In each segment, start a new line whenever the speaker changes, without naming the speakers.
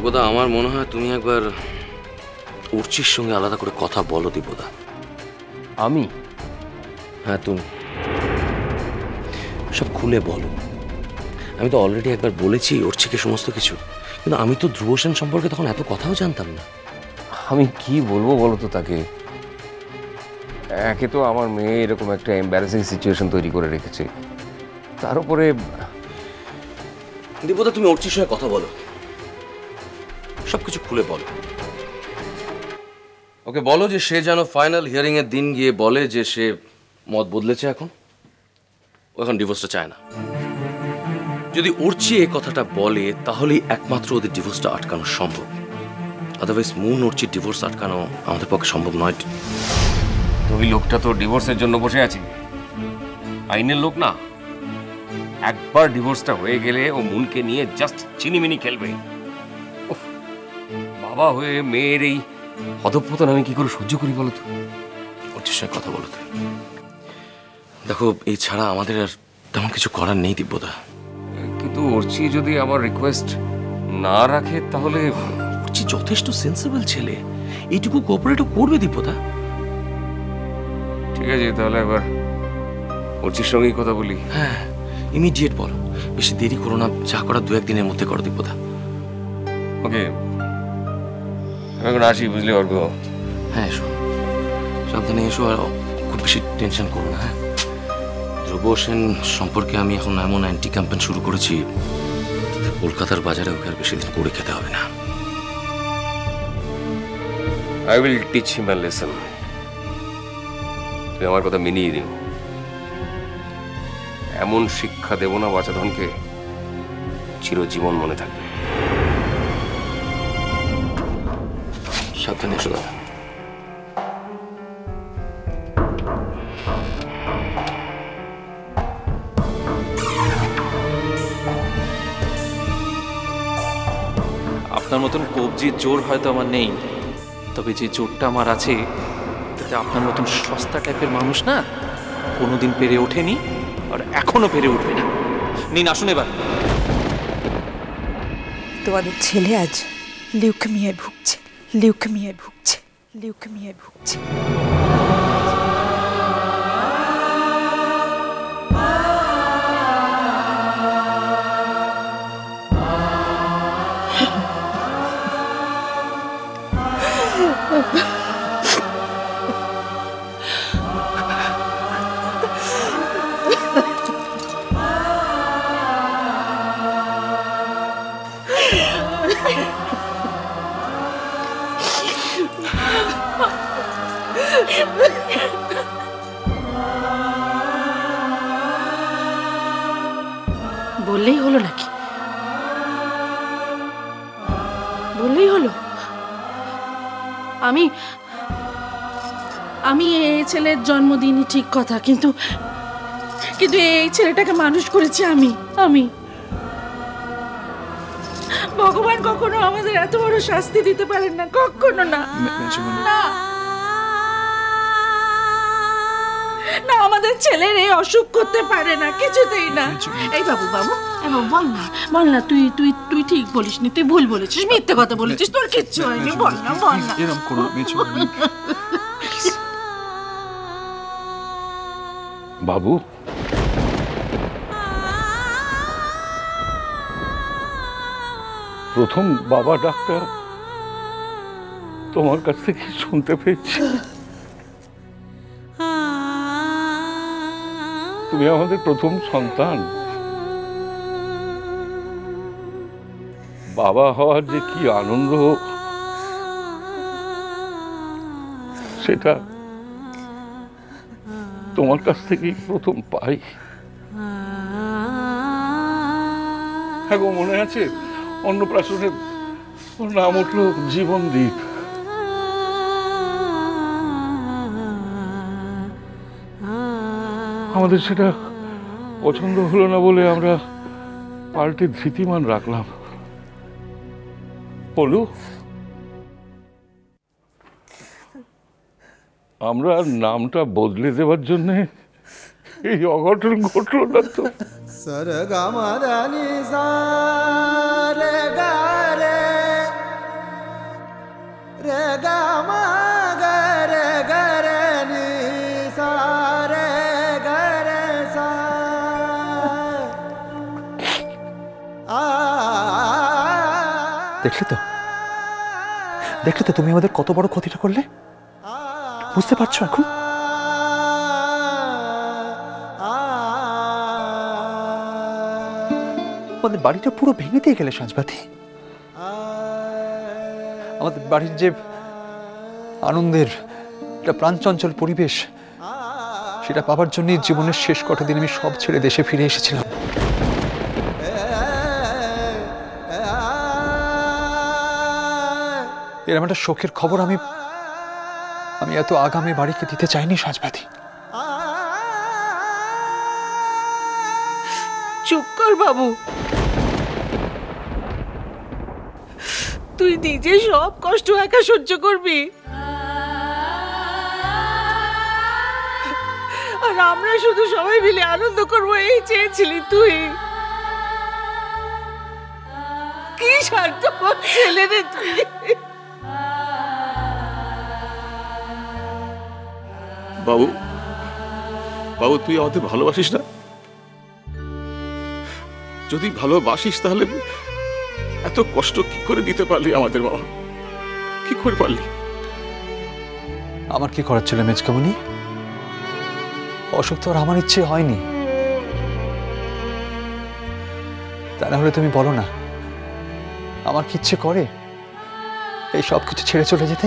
দিব্যদা, আমার মনে হয় তুমি একবার উর্চির সঙ্গে আলাদা করে কথা বলো দিব্যদা।
আমি?
হ্যাঁ তুমি, সব খুলে বলো। আমি তো অলরেডি একবার বলেছি উর্চিকে সমস্ত কিছু, কিন্তু আমি তো ধ্রুব সেন সম্পর্কে তখন এত কথাও জানতাম না।
আমি কি বলবো বলো তো তাকে? একে তো আমার মেয়ে এরকম একটা এম্বারাসিং সিচুয়েশন তৈরি করে রেখেছে, তার উপরে
দিব্যদা তুমি উর্চির সঙ্গে কথা বলো, সবকিছু খুলে বলো। ওকে বলো যে সে যেন ফাইনাল হিয়ারিং এর দিন গিয়ে বলে যে সে মত বদলেছে, এখন ও এখন ডিভোর্সটা চায় না। যদি উর্চি এই কথাটা বলে তাহলেই একমাত্র ওদের ডিভোর্সটা আটকানো সম্ভব। আদারওয়াইজ মুন উর্চির ডিভোর্স আটকানো আমাদের পক্ষে সম্ভব নয়।
ওই লোকটা তো ডিভোর্সের জন্য বসে আছে, আইনের লোক না। একবার ডিভোর্সটা হয়ে গেলে ও মুনকে নিয়ে জাস্ট চিনিমিনি খেলবে। বাবা হয়ে মেয়ের এই অধঃপতন আমি কি করে সহ্য করি বলো তো?
উর্চির সঙ্গে কথা বলো। দেখো, এই ছাড়া আমাদের আর তেমন কিছু করার নেই দিব্যদা।
কিন্তু উর্চি যদি আমার রিকোয়েস্ট না রাখে তাহলে?
উর্চি যথেষ্ট সেন্সিবল ছেলে, এইটুকু কোঅপারেটও করবে দিব্যদা।
ঠিক আছে, তাহলে একবার উর্চির সঙ্গেই কথা বলি।
হ্যাঁ, ইমিডিয়েট বলো, বেশি দেরি করো না, যা করার 2-1 দিনের মধ্যে করো দিব্যদা।
ওকে, আমি এখন আসি, বুঝলি অর্ঘ?
হ্যাঁ এসো, সাবধানে এসো, আর খুব বেশি টেনশন করো না। হ্যাঁ, ধ্রুব সেন সম্পর্কে আমি এখন এমন অ্যান্টি ক্যাম্পেন শুরু করেছি, কলকাতার বাজারে ওকে আর বেশি দিন করে খেতে হবে না।
I will teach him a lesson. তুই আমার কথা মেনেই দিও। এমন শিক্ষা দেব না বাচাধনকে, চিরজীবন মনে থাকবে।
সাবধানে এসো দাদা।
আপনার মতন কবজির জোর হয়তো আমার নেই, তবে যে জোরটা আমার আছে তাতে আপনার মতন সস্তা টাইপের মানুষ না কোনোদিন পেরে ওঠেনি, আর এখনো পেরে উঠবে না। নিন, আসুন এবার।
তোমাদের ছেলে আজ লিউকেমিয়ায় ভুগছে, লিউকেমিয়ায় ভুগছে, লিউকেমিয়ায় ভুগছে।
বললেই হলো নাকি? বললেই হলো? আমি আমি এই ছেলের জন্মদিনই ঠিক কথা, কিন্তু কিন্তু এই ছেলেটাকে মানুষ করেছি আমি। ভগবান কখনো আমাদের এত বড় শাস্তি দিতে পারেন না, কখনো না। না, আমাদের ছেলের এই অসুখ করতে পারে না, কিছুতেই না। এই বাবু বাবু বল না, বল না, তুই তুই তুই ঠিক বলিস নি, তুই ভুল বলেছিস, মিথ্যে কথা বলেছিস, তোর কিচ্ছু হয়নি, বল না, বল না।
এরকম করো
বাবু, প্রথম বাবা ডাক্তার তোমার কাছ থেকে শুনতে পেয়েছি। তুমি আমাদের প্রথম সন্তান। বাবা হওয়ার যে কি আনন্দ সেটা তোমার কাছ থেকেই প্রথম পাই। হ্যাঁ গো, মনে আছে অন্নপ্রাশনে ওর নাম উঠল জীবনদীপ। আমাদের সেটা পছন্দ হলো না বলে আমরা পাল্টে ধৃতিমান রাখলাম। বলু, আমরা নামটা বদলে দেওয়ার জন্য এই অঘটন ঘটল না তো?
সরগা মাদানি সা রে গা রে
দেখলে তো দেখলে তো তুমি আমাদের কত বড় ক্ষতিটা করলে, বুঝতে পারছো এখন? আমাদের বাড়িটা পুরো ভেঙে দিয়ে গেলে সাজবাতি। আমাদের বাড়ির যে আনন্দের একটা প্রাণচঞ্চল পরিবেশ, সেটা পাবার জন্য জীবনের শেষ কটা দিন আমি সব ছেড়ে দেশে ফিরে এসেছিলাম। এরকম একটা শোকের খবর আমি এত আগামী বাড়িকে দিতে চাইনি সাজবাতি।
চুপ কর বাবু, তুই নিজে সব কষ্ট একা সহ্য করবি, আর আমরা শুধু সবাই মিলে আনন্দ করবো এই চেয়েছিলি তুই? কি স্বার্থপর ছেলে রে তুই!
বাবু, বাবু তুই আমাদের ভালোবাসিস না? যদি ভালোবাসিস তাহলে এত কষ্ট কি করে দিতে পারলি আমাদের? বাবা, কি করে পারলি?
আমার কি করার ছিল মেজকামনি? অসুখ তো আর আমার ইচ্ছে হয়নি। তা না হলে তুমি বলো না, আমার কি ইচ্ছে করে এই সব কিছু ছেড়ে চলে যেতে?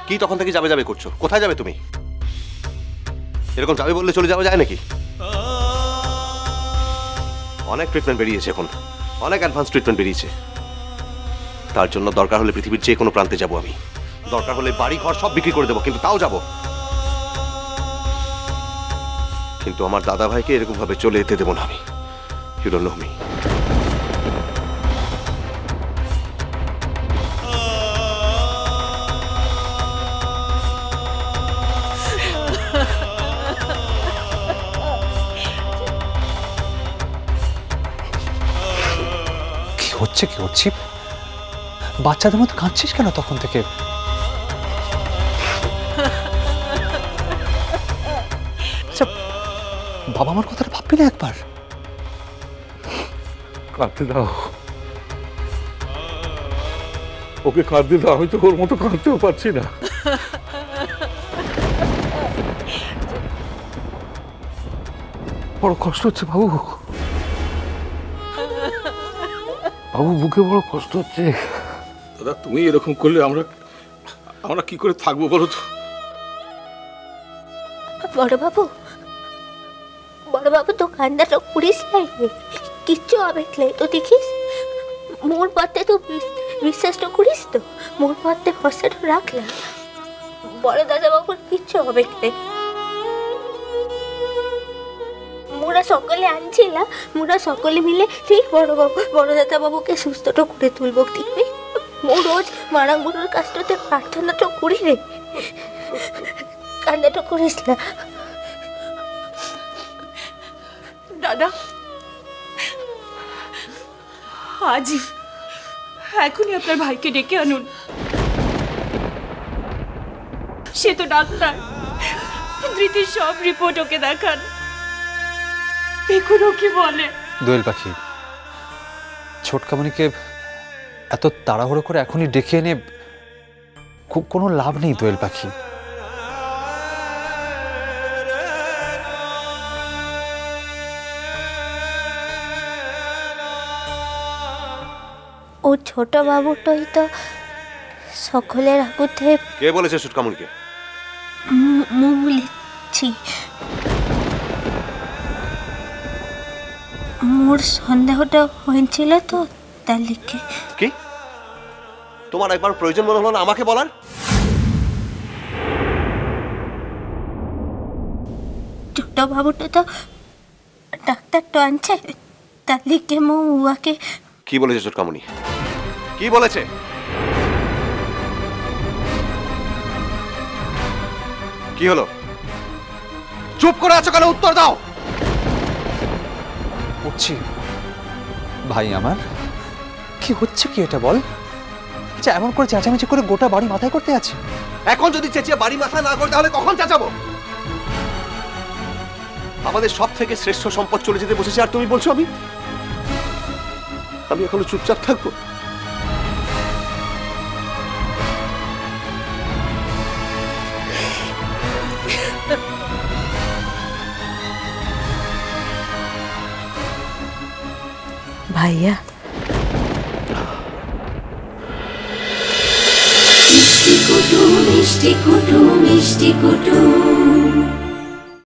কি তখন থেকে যাবে যাবে করছো? কোথায় যাবে তুমি? এরকম যাবে বললে চলে যাওয়া যায় নাকি? অনেক ট্রিটমেন্ট বেরিয়েছে এখন, অনেক অ্যাডভান্স ট্রিটমেন্ট বেরিয়েছে। তার জন্য দরকার হলে পৃথিবীর যে কোনো প্রান্তে যাব আমি, দরকার হলে বাড়ি ঘর সব বিক্রি করে দেবো, কিন্তু তাও যাব। কিন্তু আমার দাদা ভাইকে এরকম ভাবে চলে যেতে দেবো না আমি। You don't know me.
কি হচ্ছে? বাচ্চাদের মতো কাঁদছিস কেন তখন থেকে? বাবা আমার কথাটা ভাববি না একবার?
কাঁদতে দাও ওকে, কাঁদতে দাও। আমি তো ওর মতো কাঁদতেও পারছি না। বড় কষ্ট হচ্ছে বাবু, বাবু বুকে বড় কষ্ট হচ্ছে। দাদা তুমি এরকম করলে আমরা কি করে থাকবো বলো তো?
বড় বাবু তো কান্দাটা করিস নাই, কিচ্ছু হবে তো দেখিস। মোর পথে তো বিশ্বাসটা করিস তো, মোর পথে ভরসাটা রাখলাম। বড় দাদা বাবুর কিচ্ছু হবে না। মোরা সকলে আনছিলাম, মোরা সকলে মিলে ঠিক বড় দাদা বাবুকে সুস্থটা করে তুলব। দেখবি মোর রোজ মারাঙ্গুলোর কাজটাতে প্রার্থনাটা করি রে, কান্দাটা করিস না।
দাদা আজই এখনই আপনার ভাইকে ডেকে আনুন, সে তো ডাক্তার। ধৃতির সব রিপোর্ট ওকে দেখান, দেখুন ও কি বলে।
দোয়েল পাখি, ছোটকামনিকে এত তাড়াহুড়ো করে এখনই ডেকে এনে কোনো লাভ নেই দোয়েল পাখি।
ও ছোট বাবুটাই তো সকলের আগুতে।
কে বলেছে ছোটকামনিকে?
বলেছি, মোর সন্দেহটা হয়েছিল তো তার লিখে।
কি তোমার একবার প্রয়োজন মনে হলো না আমাকে বলার?
ছোট বাবুটা তো ডাক্তার তো আনছে, তার লিখে মো উয়াকে।
কি বলেছে ছোটকামনি? কি বলেছে? কি হলো? চুপ করে আছো কেন? উত্তর দাও।
উঠছি ভাই আমার, কি হচ্ছে কি এটা বল? আচ্ছা এমন করে চেঁচামেচি করে গোটা বাড়ি মাথায় করতে আছে?
এখন যদি চেঁচিয়ে বাড়ি মাথায় না করে তাহলে কখন চেঁচাবো? আমাদের সব থেকে শ্রেষ্ঠ সম্পদ চলে যেতে বসেছে, আর তুমি বলছো আমি এখনো চুপচাপ থাকবো?
ভাইয়া
মিষ্টি কুটু মিষ্টি কুটু মিষ্টি কুটু